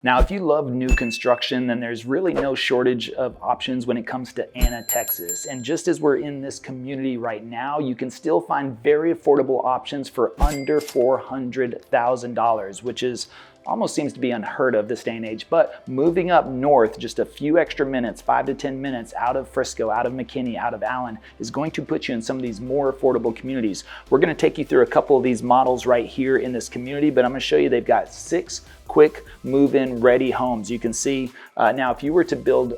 Now, if you love new construction, then there's really no shortage of options when it comes to Anna, Texas. And just as we're in this community right now, you can still find very affordable options for under $400,000, which is almost seems to be unheard of this day and age. But moving up north just a few extra minutes, 5 to 10 minutes out of Frisco, out of McKinney, out of Allen, is going to put you in some of these more affordable communities. We're going to take you through a couple of these models right here in this community, but I'm going to show you they've got 6 quick move-in ready homes. You can see now if you were to build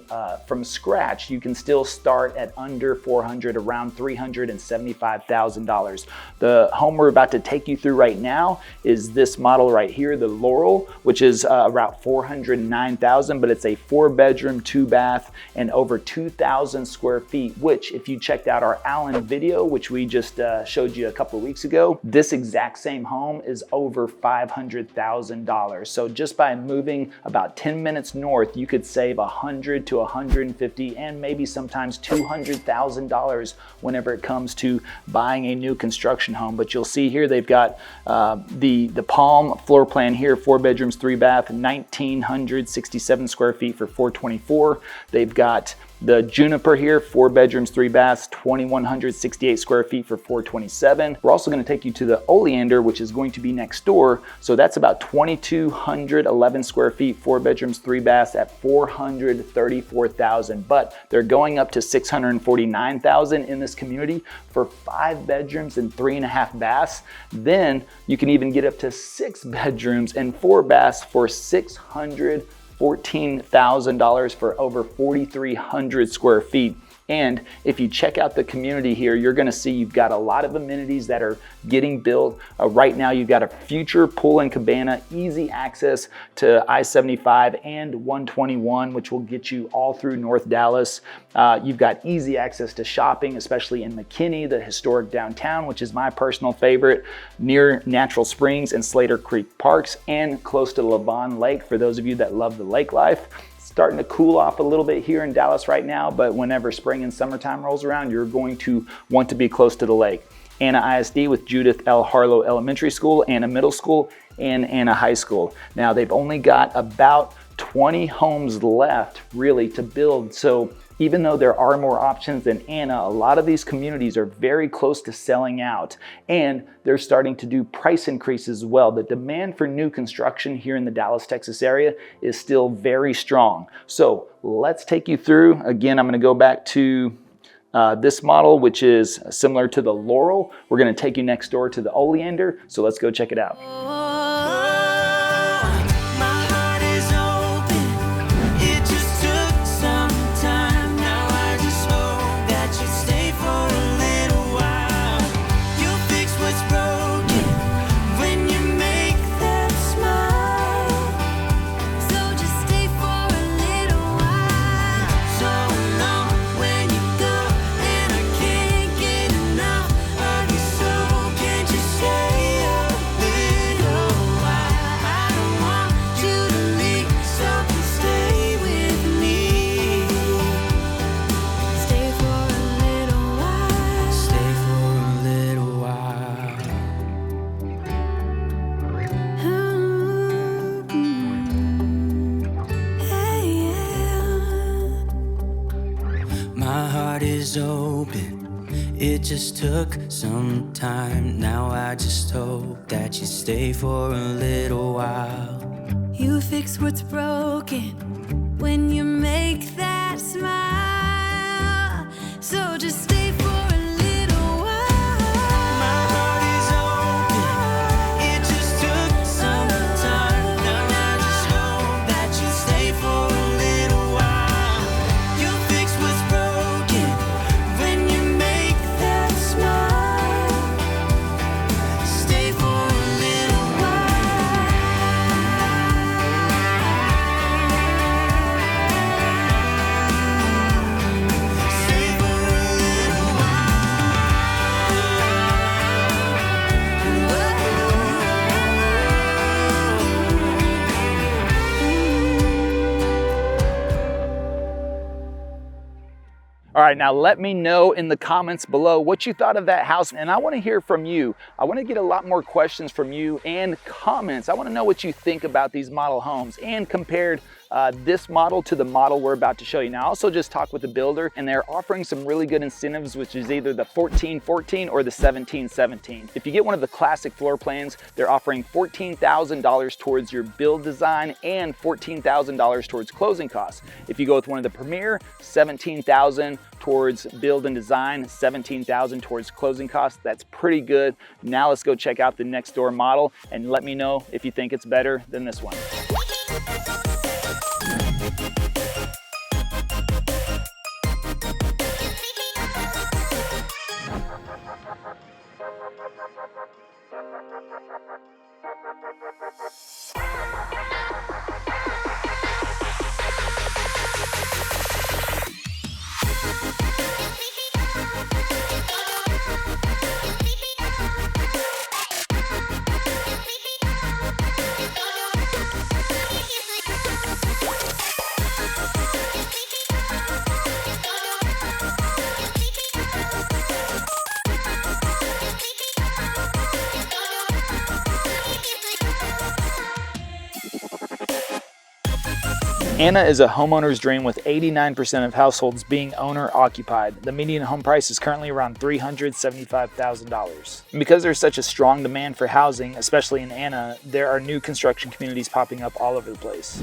from scratch, you can still start at under $400,000, around $375,000. The home we're about to take you through right now is this model right here, the Laurel, which is about $409,000, but it's a 4-bedroom, 2-bath, and over 2,000 square feet, which if you checked out our Allen video, which we just showed you a couple of weeks ago, this exact same home is over $500,000. So just by moving about 10 minutes north, you could save $100,000 to $150,000 and maybe sometimes $200,000 whenever it comes to buying a new construction home. But you'll see here they've got the Palm floor plan here, 4 bedrooms, 3 bath, 1,967 square feet for $424,000. They've got the Juniper here, 4 bedrooms, 3 baths, 2,168 square feet for $427,000. We're also going to take you to the Oleander, which is going to be next door. So that's about 2,211 square feet, 4 bedrooms, 3 baths at $434,000. But they're going up to $649,000 in this community for 5 bedrooms and 3.5 baths. Then you can even get up to 6 bedrooms and 4 baths for $614,000 for over 4,300 square feet. And if you check out the community here, you're gonna see you've got a lot of amenities that are getting built. Right now, you've got a future pool and cabana, easy access to I-75 and 121, which will get you all through North Dallas. You've got easy access to shopping, especially in McKinney, the historic downtown, which is my personal favorite, near Natural Springs and Slater Creek Parks, and close to Levon Lake for those of you that love the lake life. Starting to cool off a little bit here in Dallas right now, but whenever spring and summertime rolls around, you're going to want to be close to the lake. Anna ISD with Judith L. Harlow Elementary School, Anna Middle School, and Anna High School. Now they've only got about 20 homes left really to build. So even though there are more options than Anna, a lot of these communities are very close to selling out, and they're starting to do price increases as well. The demand for new construction here in the Dallas, Texas area is still very strong. So let's take you through. Again, I'm going to go back to this model, which is similar to the Laurel. We're going to take you next door to the Oleander. So let's go check it out. Open. It just took some time. Now I just hope that you stay for a little while. You fix what's broken when you make that smile. So just stay for a little while. My heart is open. It just took some time. Now I just hope that you stay for a little while. You fix what's broken. All right, now let me know in the comments below what you thought of that house, and I want to hear from you. I want to get a lot more questions from you and comments. I want to know what you think about these model homes and compared this model to the model we're about to show you. Now, I also just talked with the builder, and they're offering some really good incentives, which is either the 1414 or the 1717. If you get one of the classic floor plans, they're offering $14,000 towards your build design and $14,000 towards closing costs. If you go with one of the premier, $17,000 towards build and design, $17,000 towards closing costs. That's pretty good. Now let's go check out the next door model and let me know if you think it's better than this one. Anna is a homeowner's dream with 89% of households being owner occupied. The median home price is currently around $375,000. Because there's such a strong demand for housing, especially in Anna, there are new construction communities popping up all over the place.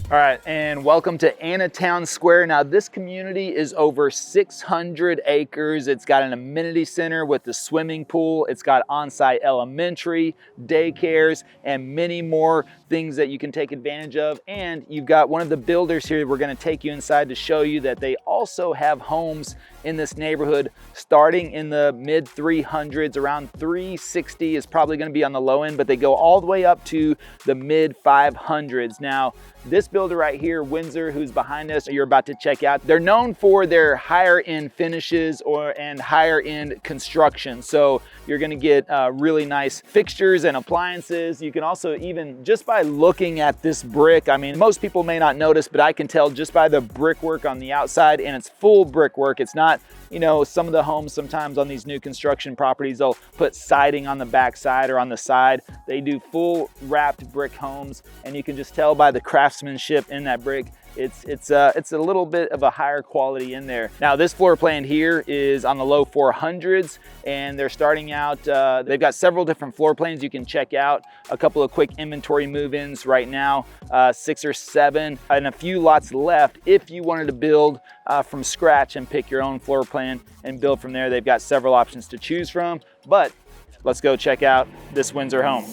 All right, and welcome to Anna Town Square. Now, this community is over 600 acres. It's got an amenity center with the swimming pool. It's got on-site elementary, daycares, and many more things that you can take advantage of. And you've got one of the builders here. We're gonna take you inside to show you that they also have homes in this neighborhood starting in the mid 300s. Around 360 is probably gonna be on the low end, but they go all the way up to the mid 500s. Now, this builder right here, Windsor, who's behind us, you're about to check out, they're known for their higher end finishes and higher end construction. So you're gonna get really nice fixtures and appliances. You can also, even just by looking at this brick, I mean, most people may not notice, but I can tell just by the brickwork on the outside, and it's full brickwork. It's not, you know, some of the homes sometimes on these new construction properties, they'll put siding on the back side or on the side. They do full wrapped brick homes, and you can just tell by the craftsmanship in that brick. It's a little bit of a higher quality in there. Now, this floor plan here is on the low 400s, and they're starting out, they've got several different floor plans you can check out. A couple of quick inventory move-ins right now, 6 or 7, and a few lots left if you wanted to build from scratch and pick your own floor plan and build from there. They've got several options to choose from, but let's go check out this Windsor home.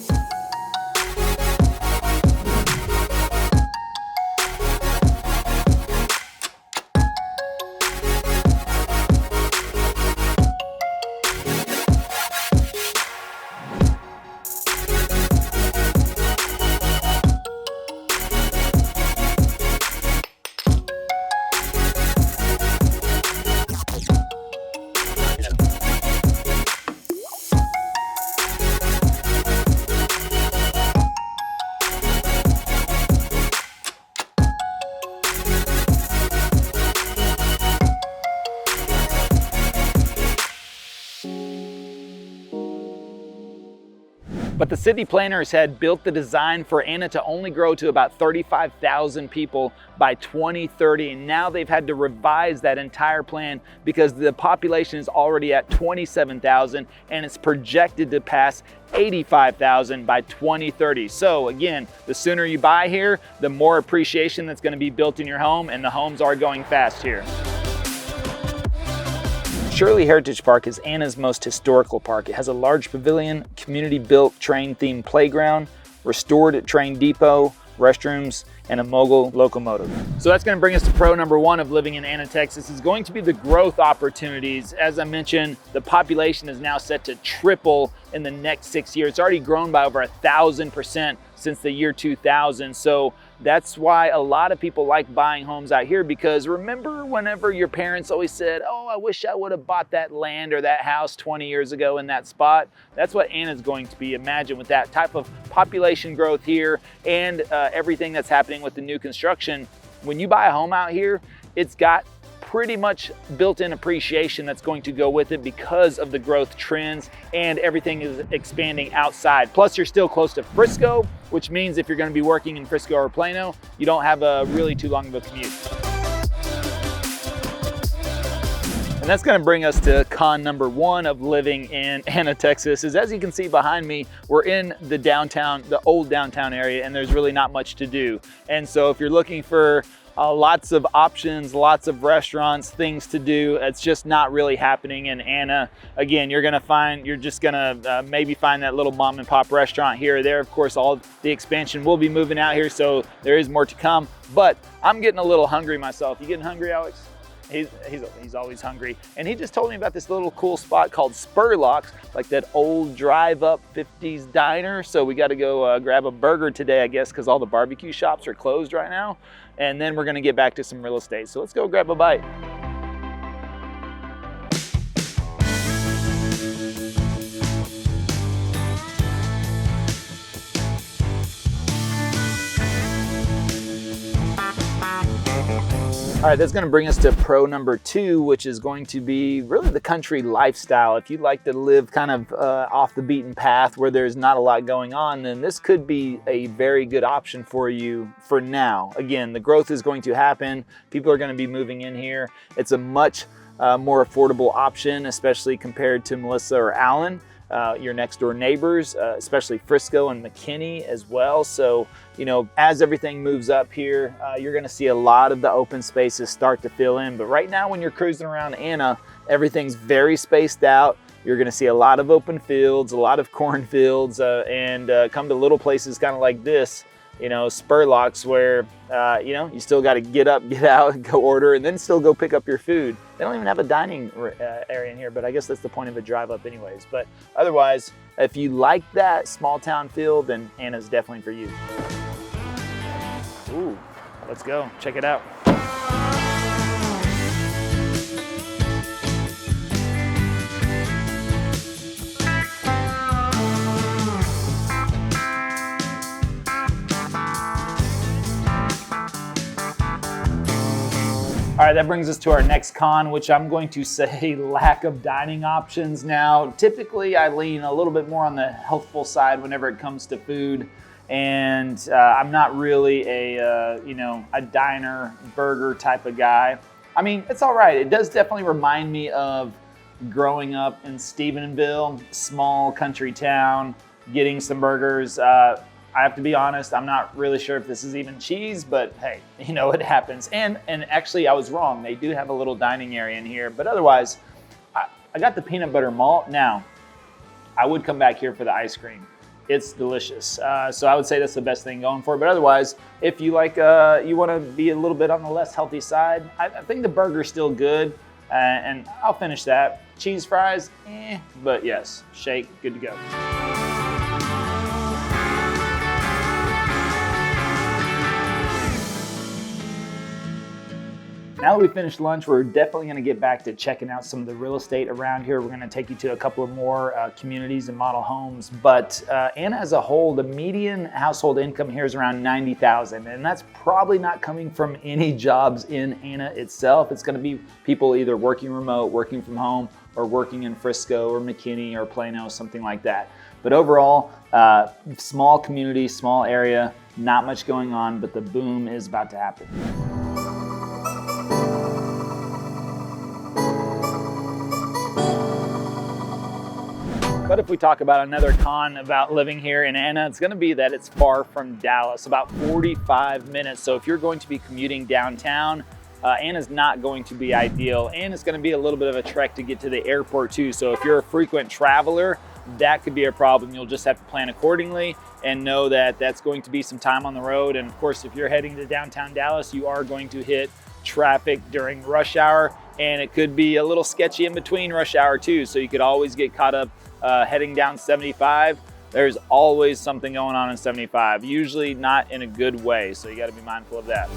But the city planners had built the design for Anna to only grow to about 35,000 people by 2030. And now they've had to revise that entire plan because the population is already at 27,000 and it's projected to pass 85,000 by 2030. So again, the sooner you buy here, the more appreciation that's going to be built in your home, and the homes are going fast here. Shirley Heritage Park is Anna's most historical park. It has a large pavilion, community-built train-themed playground, restored train depot, restrooms, and a mogul locomotive. So that's going to bring us to pro number 1 of living in Anna, Texas, is going to be the growth opportunities. As I mentioned, the population is now set to triple in the next 6 years. It's already grown by over 1,000% since the year 2000. So that's why a lot of people like buying homes out here, because remember whenever your parents always said, oh, I wish I would have bought that land or that house 20 years ago in that spot? That's what Anna's going to be. Imagine with that type of population growth here and everything that's happening with the new construction. When you buy a home out here, it's got pretty much built-in appreciation that's going to go with it because of the growth trends, and everything is expanding outside. Plus you're still close to Frisco, which means if you're going to be working in Frisco or Plano, you don't have a really too long of a commute. And that's going to bring us to con number 1 of living in Anna, Texas, is as you can see behind me, we're in the downtown, the old downtown area, and there's really not much to do. And so if you're looking for lots of options, lots of restaurants, things to do, it's just not really happening in Anna. Again, you're just gonna maybe find that little mom and pop restaurant here or there. Of course, all the expansion will be moving out here, so there is more to come. But I'm getting a little hungry myself. You getting hungry, Alex? He's always hungry. And he just told me about this little cool spot called Spurlock, like that old drive-up 50s diner. So we got to go grab a burger today, I guess, because all the barbecue shops are closed right now. And then we're going to get back to some real estate. So let's go grab a bite. All right, that's going to bring us to pro number 2, which is going to be really the country lifestyle. If you'd like to live kind of off the beaten path where there's not a lot going on, then this could be a very good option for you for now. Again, the growth is going to happen. People are going to be moving in here. It's a much more affordable option, especially compared to Melissa or Alan, your next door neighbors, especially Frisco and McKinney as well. So, you know, as everything moves up here, you're going to see a lot of the open spaces start to fill in. But right now when you're cruising around Anna, everything's very spaced out. You're going to see a lot of open fields, a lot of cornfields, and come to little places kind of like this, you know, Spurlocks, where, you know, you still got to get up, get out, go order, and then still go pick up your food. They don't even have a dining area in here, but I guess that's the point of a drive up anyways. But otherwise, if you like that small town feel, then Anna's definitely for you. Ooh, let's go, check it out. All right, that brings us to our next con, which I'm going to say lack of dining options. Now, typically I lean a little bit more on the healthful side whenever it comes to food. And I'm not really a diner burger type of guy. I mean, it's all right. It does definitely remind me of growing up in Stephenville, small country town, getting some burgers. I have to be honest, I'm not really sure if this is even cheese, but hey, you know, it happens. And actually I was wrong. They do have a little dining area in here, but otherwise, I got the peanut butter malt. Now, I would come back here for the ice cream. It's delicious. So I would say that's the best thing going for it. But otherwise, if you like, you want to be a little bit on the less healthy side, I think the burger's still good, and I'll finish that. Cheese fries, but yes, shake, good to go. Now that we finished lunch, we're definitely going to get back to checking out some of the real estate around here. We're going to take you to a couple of more communities and model homes. But Anna as a whole, the median household income here is around $90,000, and that's probably not coming from any jobs in Anna itself. It's going to be people either working remote, working from home, or working in Frisco or McKinney or Plano, something like that. But overall, small community, small area, not much going on, but the boom is about to happen. But if we talk about another con about living here in Anna, it's going to be that it's far from Dallas, about 45 minutes. So if you're going to be commuting downtown, Anna's not going to be ideal, and it's going to be a little bit of a trek to get to the airport too. So if you're a frequent traveler, that could be a problem. You'll just have to plan accordingly and know that that's going to be some time on the road. And of course, if you're heading to downtown Dallas, you are going to hit traffic during rush hour, and it could be a little sketchy in between rush hour too. So you could always get caught up heading down 75. There's always something going on in 75, usually not in a good way. So you got to be mindful of that.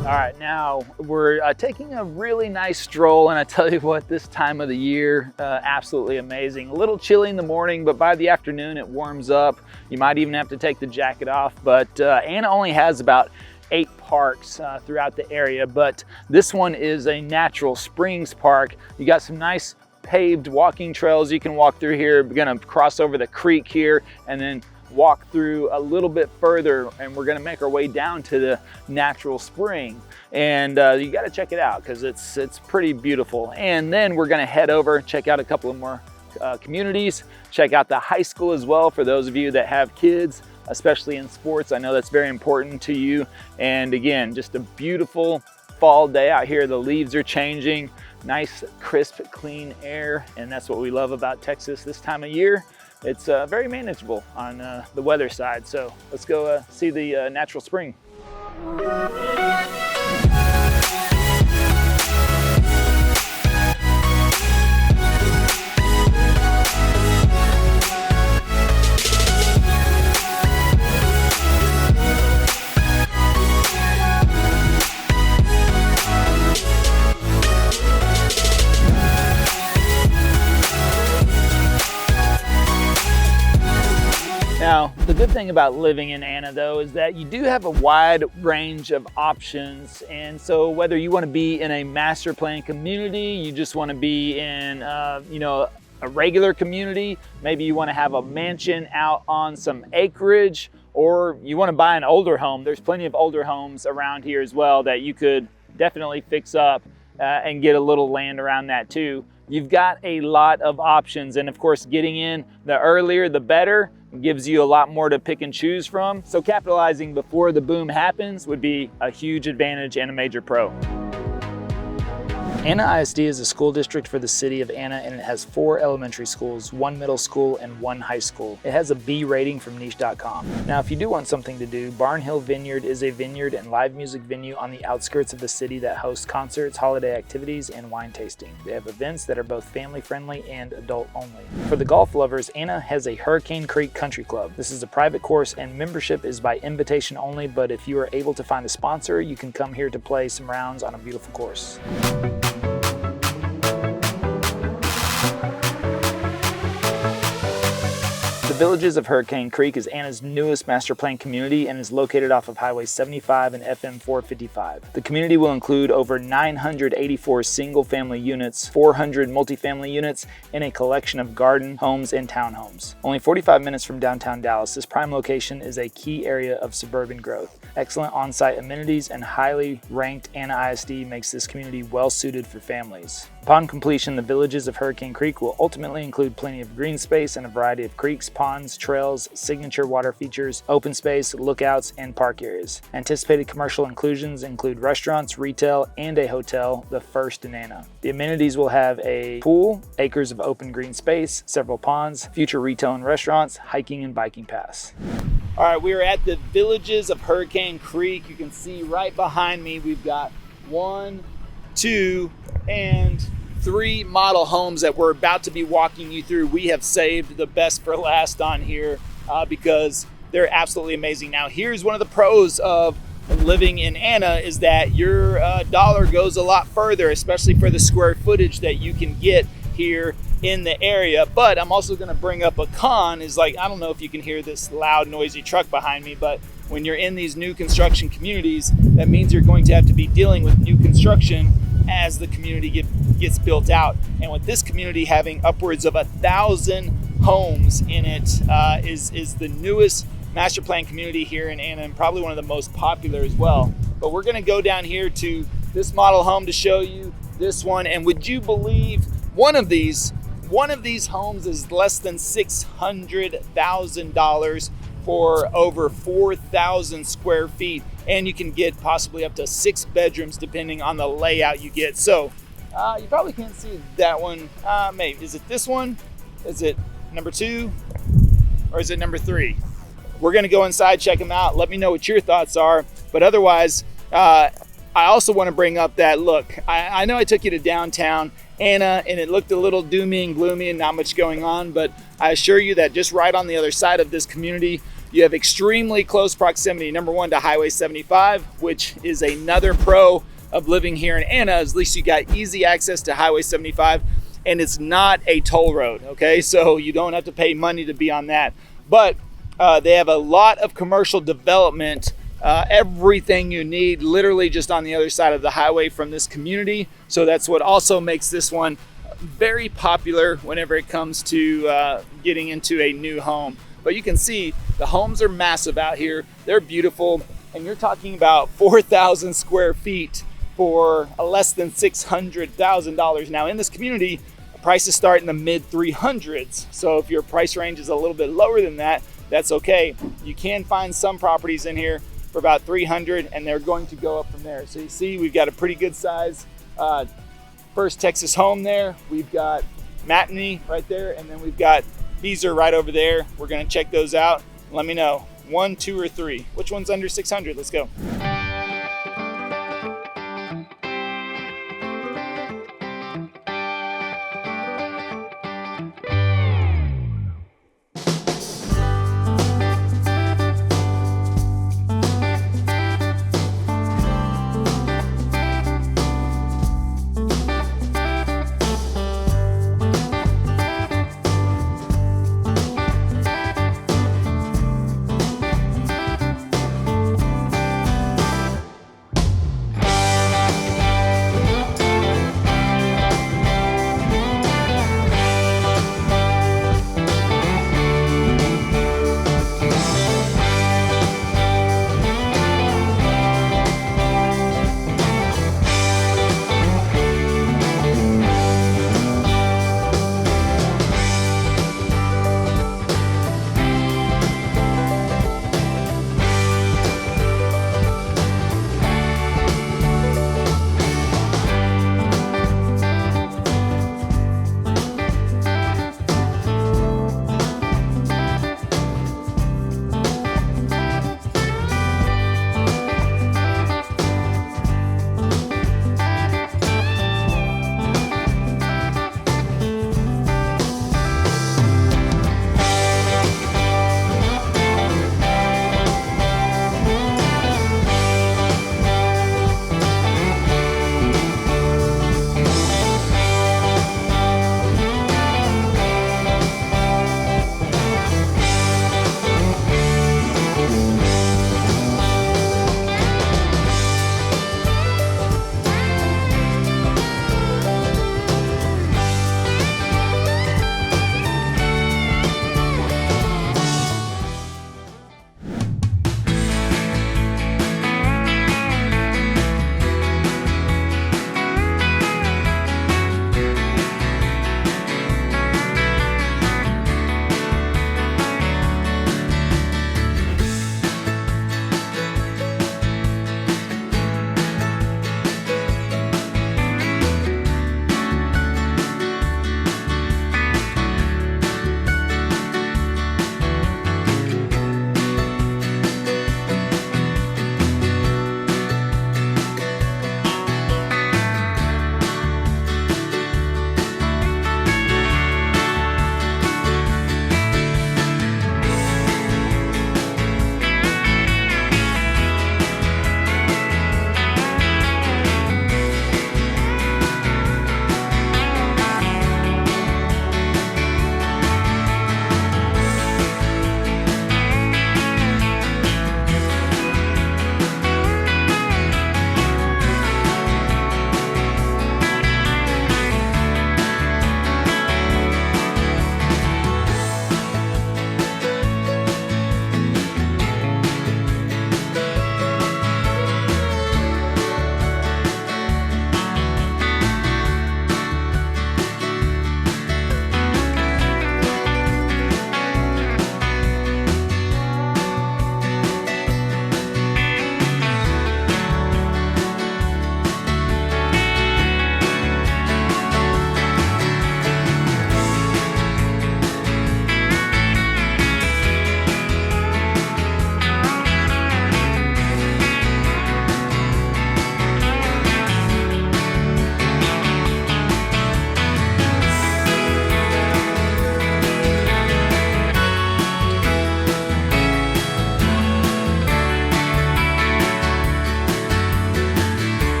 All right, now we're taking a really nice stroll, and I tell you what, this time of the year, absolutely amazing. A little chilly in the morning, but by the afternoon it warms up. You might even have to take the jacket off, but Anna only has about 8 parks throughout the area, but this one is a natural springs park. You got some nice paved walking trails you can walk through here. We're gonna cross over the creek here and then walk through a little bit further, and we're gonna make our way down to the natural spring. And you gotta check it out because it's pretty beautiful. And then we're gonna head over, check out a couple of more communities, check out the high school as well for those of you that have kids, especially in sports. I know that's very important to you. And again, just a beautiful fall day out here. The leaves are changing, nice, crisp, clean air. And that's what we love about Texas this time of year. It's very manageable on the weather side. So let's go see the natural spring. Now, the good thing about living in Anna though is that you do have a wide range of options. And so whether you want to be in a master plan community, you just want to be in a regular community, maybe you want to have a mansion out on some acreage, or you want to buy an older home. There's plenty of older homes around here as well that you could definitely fix up and get a little land around that too. You've got a lot of options, and of course getting in the earlier the better. Gives you a lot more to pick and choose from. So capitalizing before the boom happens would be a huge advantage and a major pro. Anna ISD is a school district for the city of Anna, and it has 4 elementary schools, 1 middle school, and 1 high school. It has a B rating from niche.com. Now, if you do want something to do, Barnhill Vineyard is a vineyard and live music venue on the outskirts of the city that hosts concerts, holiday activities, and wine tasting. They have events that are both family friendly and adult only. For the golf lovers, Anna has a Hurricane Creek Country Club. This is a private course and membership is by invitation only, but if you are able to find a sponsor, you can come here to play some rounds on a beautiful course. The Villages of Hurricane Creek is Anna's newest master plan community and is located off of Highway 75 and FM 455. The community will include over 984 single-family units, 400 multifamily units, and a collection of garden homes and townhomes. Only 45 minutes from downtown Dallas, this prime location is a key area of suburban growth. Excellent on-site amenities and highly ranked Anna ISD makes this community well-suited for families. Upon completion, the Villages of Hurricane Creek will ultimately include plenty of green space and a variety of creeks, ponds, trails, signature water features, open space, lookouts, and park areas. Anticipated commercial inclusions include restaurants, retail, and a hotel, the first in Anna. The amenities will have a pool, acres of open green space, several ponds, future retail and restaurants, hiking and biking paths. All right, we are at the Villages of Hurricane Creek. You can see right behind me, we've got 1, 2, and 3 model homes that we're about to be walking you through. We have saved the best for last on here because they're absolutely amazing. Now, here's one of the pros of living in Anna is that your dollar goes a lot further, especially for the square footage that you can get here in the area. But I'm also going to bring up a con is like, I don't know if you can hear this loud, noisy truck behind me, but when you're in these new construction communities, that means you're going to have to be dealing with new construction as the community gets built out. And with this community having upwards of 1,000 homes in it, is the newest master plan community here in Anna and probably one of the most popular as well. But we're gonna go down here to this model home to show you this one. And would you believe one of these homes is less than $600,000 for over 4,000 square feet. And you can get possibly up to 6 bedrooms depending on the layout you get. So you probably can't see that one. Maybe, is it this one? Is it number 2? Or is it number 3? We're gonna go inside, check them out. Let me know what your thoughts are. But otherwise, I also wanna bring up that, look, I know I took you to downtown Anna and it looked a little doomy and gloomy and not much going on, but I assure you that just right on the other side of this community, you have extremely close proximity, number 1, to Highway 75, which is another pro of living here in Anna. At least you got easy access to Highway 75, and it's not a toll road, okay? So you don't have to pay money to be on that. But they have a lot of commercial development everything you need, literally just on the other side of the highway from this community. So that's what also makes this one very popular whenever it comes to getting into a new home. But you can see the homes are massive out here. They're beautiful. And you're talking about 4,000 square feet for less than $600,000. Now in this community, prices start in the mid 300s. So if your price range is a little bit lower than that, that's okay. You can find some properties in here for about 300, and they're going to go up from there. So you see, we've got a pretty good size First Texas home there. We've got Matinee right there, and then we've got Beezer right over there. We're gonna check those out. Let me know, 1, 2, or 3. Which one's under 600? Let's go.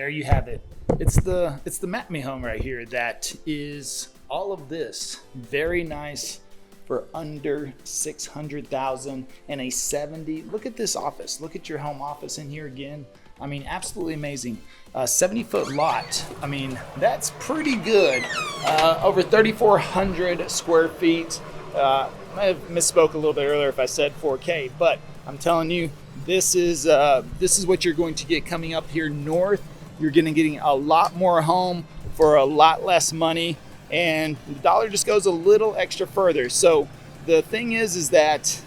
there you have it. It's the Matme home right here that is all of this. Very nice for under 600,000 and a 70. Look at this office. Look at your home office in here again. I mean, absolutely amazing. 70-foot lot. I mean, that's pretty good. Over 3,400 square feet. I have misspoke a little bit earlier if I said 4K, but I'm telling you, this is what you're going to get coming up here north. You're going to getting a lot more home for a lot less money, and the dollar just goes a little extra further. So the thing is that,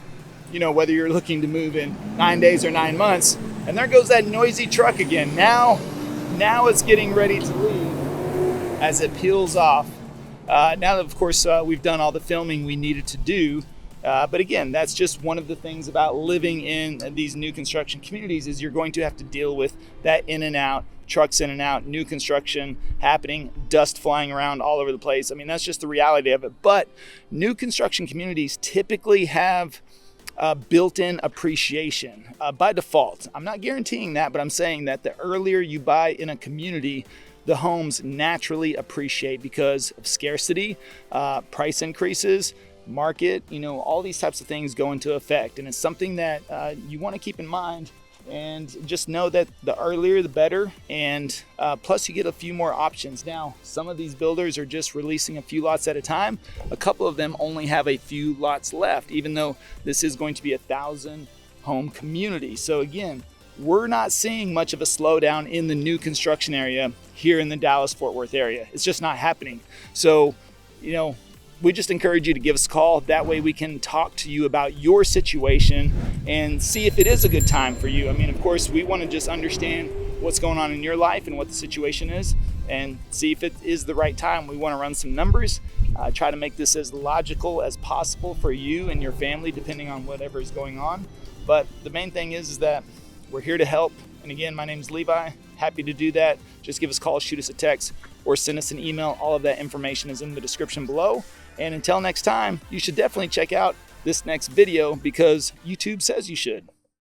you know, whether you're looking to move in 9 days or 9 months, and there goes that noisy truck again. Now it's getting ready to leave as it peels off. Now that, of course, we've done all the filming we needed to do. But again, that's just one of the things about living in these new construction communities is you're going to have to deal with that in and out, trucks in and out, new construction happening, dust flying around all over the place. I mean, that's just the reality of it. But new construction communities typically have built-in appreciation by default. I'm not guaranteeing that, but I'm saying that the earlier you buy in a community, the homes naturally appreciate because of scarcity, price increases, market, you know, all these types of things go into effect. And it's something that you want to keep in mind, and just know that the earlier the better. And plus you get a few more options. Now, some of these builders are just releasing a few lots at a time. A couple of them only have a few lots left, even though this is going to be a 1,000 home community. So again, we're not seeing much of a slowdown in the new construction area here in the Dallas-Fort Worth area. It's just not happening. So, you know, we just encourage you to give us a call. That way we can talk to you about your situation and see if it is a good time for you. I mean, of course, we want to just understand what's going on in your life and what the situation is and see if it is the right time. We want to run some numbers, try to make this as logical as possible for you and your family, depending on whatever is going on. But the main thing is that we're here to help. And again, my name is Levi. Happy to do that. Just give us a call, shoot us a text, or send us an email. All of that information is in the description below. And until next time, you should definitely check out this next video because YouTube says you should.